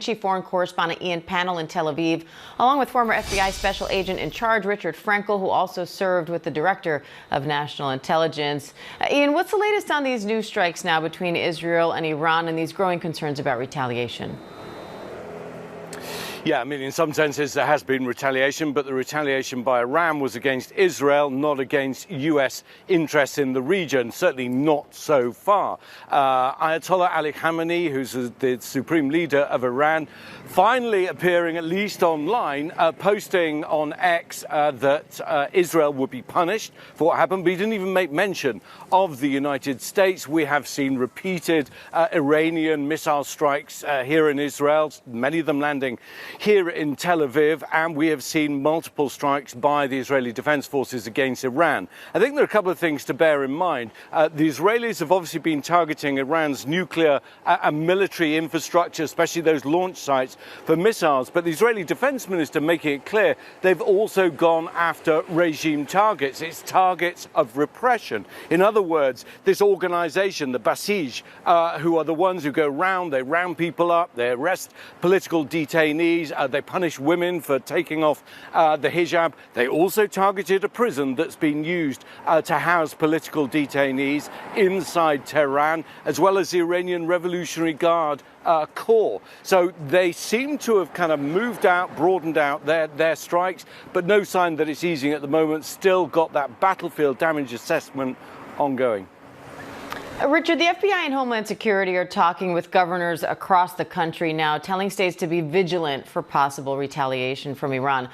Chief Foreign Correspondent Pannell in Tel Aviv, along with former FBI Special Agent in Charge Richard Frankel, who also served with the Director of National Intelligence. Ian, what's the latest on these new strikes now between Israel and Iran and these growing concerns about retaliation? Yeah, I mean, in some senses there has been retaliation, but the retaliation by Iran was against Israel, not against US interests in the region, certainly not so far. Ayatollah Ali Khamenei, who's the supreme leader of Iran, finally appearing, at least online, posting on X that Israel would be punished for what happened, but he didn't even make mention of the United States. We have seen repeated Iranian missile strikes here in Israel, many of them landing here in Tel Aviv, and we have seen multiple strikes by the Israeli Defense Forces against Iran. I think there are a couple of things to bear in mind. The Israelis have obviously been targeting Iran's nuclear and military infrastructure, especially those launch sites for missiles, but the Israeli Defense Minister making it clear they've also gone after regime targets. It's targets of repression. In other words, this organization, the Basij, who are the ones who go round, they round people up, they arrest political detainees, they punish women for taking off the hijab. They also targeted a prison that's been used to house political detainees inside Tehran, as well as the Iranian Revolutionary Guard Corps. So they seem to have kind of moved out, broadened out their strikes, but no sign that it's easing at the moment. Still got that battlefield damage assessment ongoing. Richard, the FBI and Homeland Security are talking with governors across the country now, telling states to be vigilant for possible retaliation from Iran.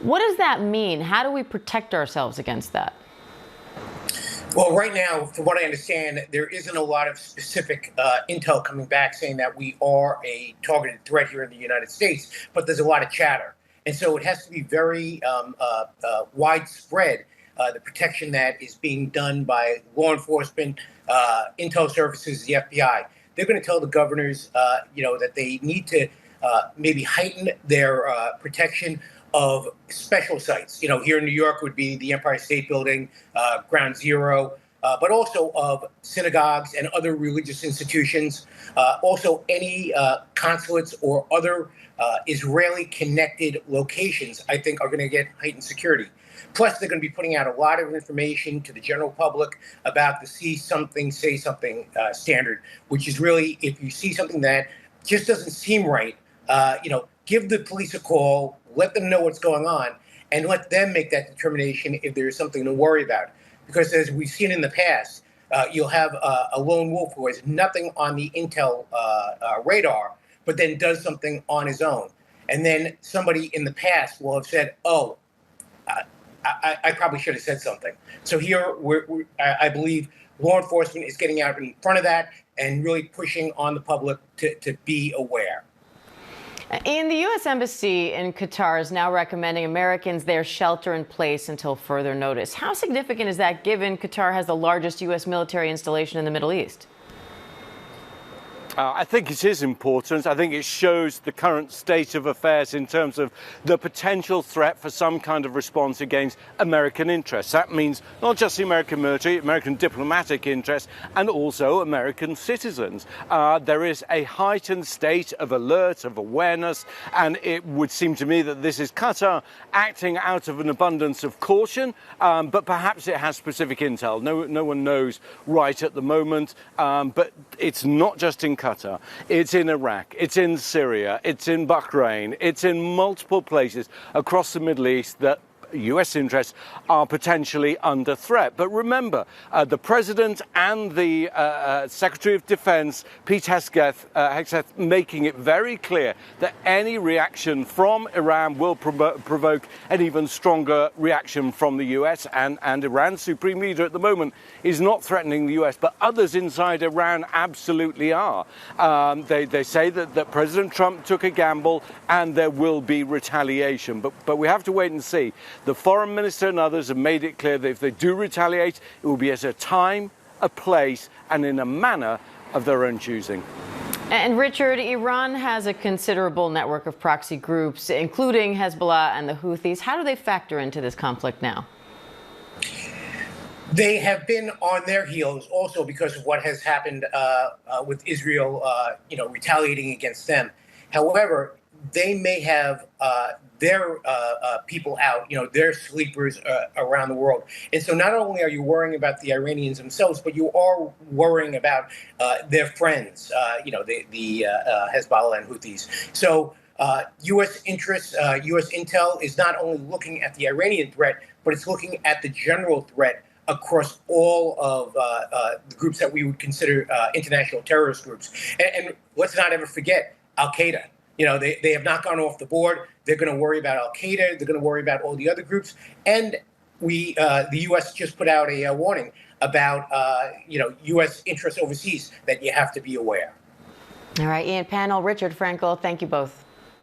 What does that mean? How do we protect ourselves against that? Well, right now, from what I understand, there isn't a lot of specific intel coming back saying that we are a targeted threat here in the United States, but there's a lot of chatter. And so it has to be very widespread, the protection that is being done by law enforcement, intel services, the FBI. They're going to tell the governors, that they need to maybe heighten their protection of special sites. Here in New York would be the Empire State Building, Ground Zero, but also of synagogues and other religious institutions. Also, any consulates or other Israeli-connected locations, I think, are going to get heightened security. Plus, they're going to be putting out a lot of information to the general public about the see something, say something standard, which is really, if you see something that just doesn't seem right, give the police a call, let them know what's going on, and let them make that determination if there's something to worry about. Because as we've seen in the past, you'll have a lone wolf who has nothing on the intel radar, but then does something on his own. And then somebody in the past will have said, oh, I probably should have said something. So here, I believe law enforcement is getting out in front of that and really pushing on the public to be aware. In the U.S. Embassy in Qatar is now recommending Americans there shelter in place until further notice. How significant is that, given Qatar has the largest U.S. military installation in the Middle East? I think it is important. I think it shows the current state of affairs in terms of the potential threat for some kind of response against American interests. That means not just the American military, American diplomatic interests, and also American citizens. There is a heightened state of alert, of awareness, and it would seem to me that this is Qatar acting out of an abundance of caution, but perhaps it has specific intel. No one knows right at the moment, but it's not just in Qatar. It's in Iraq, it's in Syria, it's in Bahrain, it's in multiple places across the Middle East that US interests are potentially under threat. But remember, the President and the Secretary of Defense, Pete Hegseth, making it very clear that any reaction from Iran will provoke an even stronger reaction from the US. And Iran's supreme leader at the moment is not threatening the US, but others inside Iran absolutely are. They say that President Trump took a gamble and there will be retaliation. But we have to wait and see. The foreign minister and others have made it clear that if they do retaliate, it will be at a time, a place, and in a manner of their own choosing. And Richard, Iran has a considerable network of proxy groups, including Hezbollah and the Houthis. How do they factor into this conflict now? They have been on their heels also because of what has happened with Israel, retaliating against them. However, they may have their people out, their sleepers around the world. And so not only are you worrying about the Iranians themselves, but you are worrying about their friends, the Hezbollah and Houthis. So U.S. interests, U.S. intel is not only looking at the Iranian threat, but it's looking at the general threat across all of the groups that we would consider international terrorist groups. And let's not ever forget Al-Qaeda. They have not gone off the board. They're going to worry about Al-Qaeda. They're going to worry about all the other groups. And the U.S. just put out a warning about, U.S. interests overseas that you have to be aware. All right, Ian, Pannell, Richard, Frankel, thank you both.